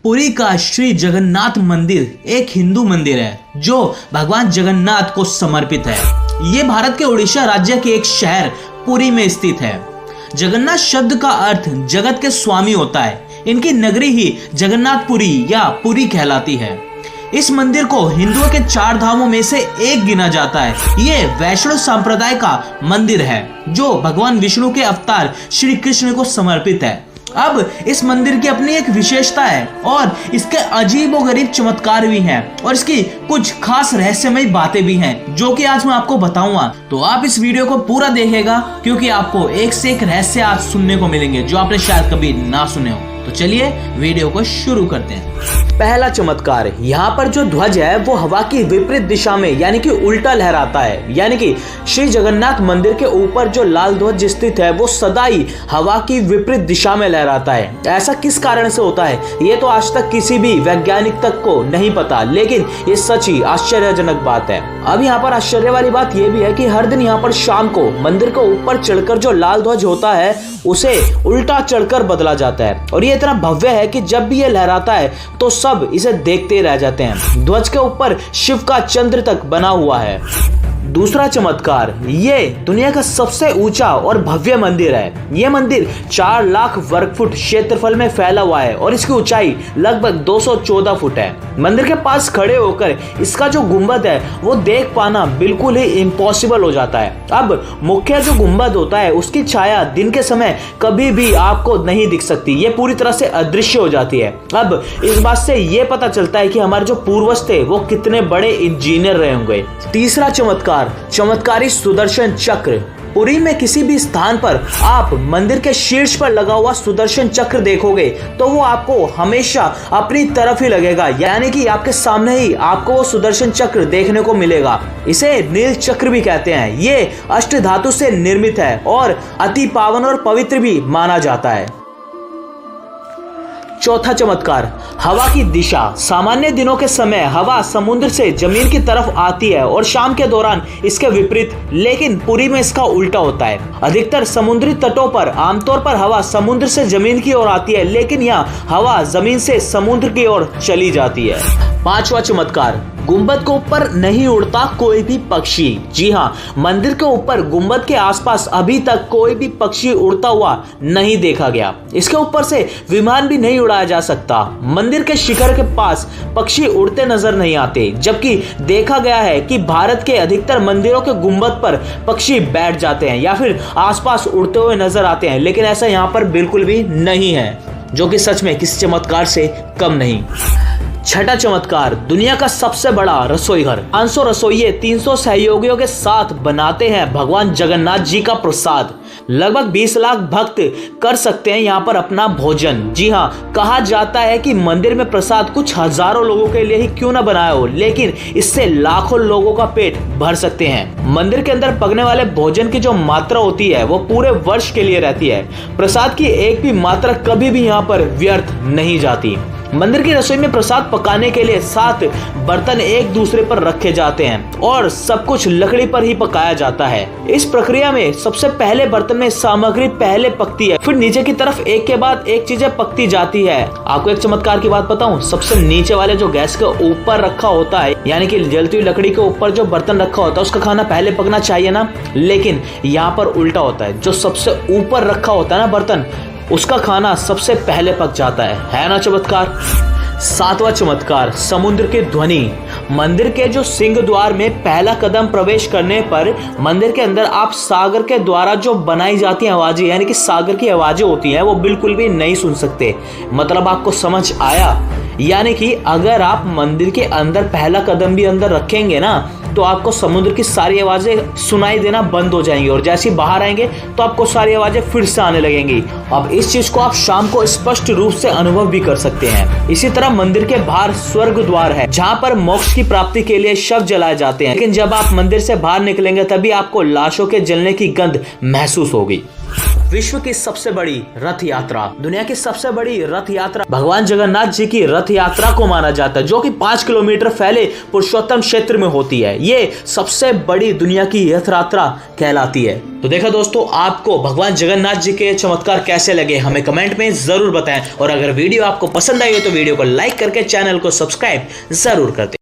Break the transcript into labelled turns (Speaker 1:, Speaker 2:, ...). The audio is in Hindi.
Speaker 1: पुरी का श्री जगन्नाथ मंदिर एक हिंदू मंदिर है जो भगवान जगन्नाथ को समर्पित है। ये भारत के उड़ीसा राज्य के एक शहर पुरी में स्थित है। जगन्नाथ शब्द का अर्थ जगत के स्वामी होता है। इनकी नगरी ही जगन्नाथपुरी या पुरी कहलाती है। इस मंदिर को हिंदुओं के 4 धामों में से एक गिना जाता है। ये वैष्णव संप्रदाय का मंदिर है जो भगवान विष्णु के अवतार श्री कृष्ण को समर्पित है। अब इस मंदिर की अपनी एक विशेषता है और इसके अजीब और गरीब चमत्कार भी हैं और इसकी कुछ खास रहस्यमय बातें भी हैं जो कि आज मैं आपको बताऊंगा। तो आप इस वीडियो को पूरा देखिएगा क्योंकि आपको एक से एक रहस्य आज सुनने को मिलेंगे जो आपने शायद कभी ना सुने हो। तो चलिए वीडियो को शुरू करते हैं। पहला चमत्कार, यहाँ पर जो ध्वज है वो हवा की विपरीत दिशा में यानी कि उल्टा लहराता है। यानी कि श्री जगन्नाथ मंदिर के ऊपर जो लाल ध्वज स्थित है वो सदा ही हवा की विपरीत दिशा में लहराता है। ऐसा किस कारण से होता है ये तो आज तक किसी भी वैज्ञानिक तक को नहीं पता, लेकिन ये सच ही आश्चर्यजनक बात है। अब यहाँ पर आश्चर्य वाली बात ये भी है कि हर दिन यहाँ पर शाम को मंदिर के ऊपर चढ़कर जो लाल ध्वज होता है उसे उल्टा चढ़कर बदला जाता है और ये इतना भव्य है कि जब भी ये लहराता है तो सब इसे देखते रह जाते हैं। ध्वज के ऊपर शिव का चंद्र तक बना हुआ है। दूसरा चमत्कार, ये दुनिया का सबसे ऊंचा और भव्य मंदिर है। ये मंदिर 4 लाख वर्ग फुट क्षेत्रफल में फैला हुआ है और इसकी ऊंचाई लगभग 214 फुट है। मंदिर के पास खड़े होकर इसका जो गुंबद है वो देख पाना बिल्कुल ही इम्पॉसिबल हो जाता है। अब मुख्य जो गुंबद होता है उसकी छाया दिन के समय कभी भी आपको नहीं दिख सकती, ये पूरी तरह से अदृश्य हो जाती है। अब इस बात से ये पता चलता है कि हमारे जो पूर्वज थे वो कितने बड़े इंजीनियर रहे होंगे। तीसरा चमत्कारी सुदर्शन चक्र। पुरी में किसी भी स्थान पर आप मंदिर के शीर्ष पर लगा हुआ सुदर्शन चक्र देखोगे तो वो आपको हमेशा अपनी तरफ ही लगेगा, यानी कि आपके सामने ही आपको वो सुदर्शन चक्र देखने को मिलेगा। इसे नील चक्र भी कहते हैं। ये अष्ट धातु से निर्मित है और अति पावन और पवित्र भी माना जाता है। चौथा चमत्कार, हवा की दिशा। सामान्य दिनों के समय हवा समुद्र से जमीन की तरफ आती है और शाम के दौरान इसके विपरीत, लेकिन पुरी में इसका उल्टा होता है। अधिकतर समुद्री तटों पर आमतौर पर हवा समुद्र से जमीन की ओर आती है, लेकिन यहाँ हवा जमीन से समुद्र की ओर चली जाती है। पांचवा चमत्कार, गुंबद के ऊपर नहीं उड़ता कोई भी पक्षी। जी हाँ, मंदिर के ऊपर गुंबद के आसपास अभी तक कोई भी पक्षी उड़ता हुआ नहीं देखा गया। इसके ऊपर से विमान भी नहीं उड़ाया जा सकता। मंदिर के शिखर के पास पक्षी उड़ते नजर नहीं आते, जबकि देखा गया है कि भारत के अधिकतर मंदिरों के गुंबद पर पक्षी बैठ जाते हैं या फिर आसपास उड़ते हुए नजर आते हैं, लेकिन ऐसा यहाँ पर बिल्कुल भी नहीं है, जो कि सच में किसी चमत्कार से कम नहीं। छठा चमत्कार, दुनिया का सबसे बड़ा रसोई घर। 500 रसोइये 300 सहयोगियों के साथ बनाते हैं भगवान जगन्नाथ जी का प्रसाद। लगभग 20 लाख भक्त कर सकते हैं यहाँ पर अपना भोजन। जी हाँ, कहा जाता है कि मंदिर में प्रसाद कुछ हजारों लोगों के लिए ही क्यों ना बनाया हो, लेकिन इससे लाखों लोगों का पेट भर सकते हैं। मंदिर के अंदर पकने वाले भोजन की जो मात्रा होती है वो पूरे वर्ष के लिए रहती है। प्रसाद की एक भी मात्रा कभी भी यहाँ पर व्यर्थ नहीं जाती। मंदिर की रसोई में प्रसाद पकाने के लिए 7 बर्तन एक दूसरे पर रखे जाते हैं और सब कुछ लकड़ी पर ही पकाया जाता है। इस प्रक्रिया में सबसे पहले बर्तन में सामग्री पहले पकती है, फिर नीचे की तरफ एक के बाद एक चीजें पकती जाती है। आपको एक चमत्कार की बात बताऊं, सबसे नीचे वाले जो गैस के ऊपर रखा होता है यानी कि जलती हुई लकड़ी के ऊपर जो बर्तन रखा होता है उसका खाना पहले पकना चाहिए ना, लेकिन यहाँ पर उल्टा होता है। जो सबसे ऊपर रखा होता है ना बर्तन, उसका खाना सबसे पहले पक जाता है ना चमत्कार। 7वां चमत्कार, समुद्र की ध्वनि। मंदिर के जो सिंह द्वार में पहला कदम प्रवेश करने पर मंदिर के अंदर आप सागर के द्वारा जो बनाई जाती आवाजें यानी कि सागर की आवाजें होती हैं वो बिल्कुल भी नहीं सुन सकते। मतलब आपको समझ आया? यानी कि अगर आप मंदिर के अंदर पहला कदम भी अंदर रखेंगे ना तो आपको समुद्र की सारी आवाजें सुनाई देना बंद हो जाएंगी और जैसे ही बाहर आएंगे तो आपको सारी आवाजें फिर से आने लगेंगी। अब इस चीज को आप शाम को स्पष्ट रूप से अनुभव भी कर सकते हैं। इसी तरह मंदिर के बाहर स्वर्ग द्वार है जहाँ पर मोक्ष की प्राप्ति के लिए शव जलाए जाते हैं, लेकिन जब आप मंदिर से बाहर निकलेंगे तभी आपको लाशों के जलने की गंध महसूस होगी। विश्व की सबसे बड़ी रथ यात्रा, दुनिया की सबसे बड़ी रथ यात्रा भगवान जगन्नाथ जी की रथ यात्रा को माना जाता है, जो कि 5 किलोमीटर फैले पुरुषोत्तम क्षेत्र में होती है। ये सबसे बड़ी दुनिया की रथ यात्रा कहलाती है। तो देखा दोस्तों, आपको भगवान जगन्नाथ जी के चमत्कार कैसे लगे हमें कमेंट में जरूर बताएं, और अगर वीडियो आपको पसंद आई हो तो वीडियो को लाइक करके चैनल को सब्सक्राइब जरूर कर दें।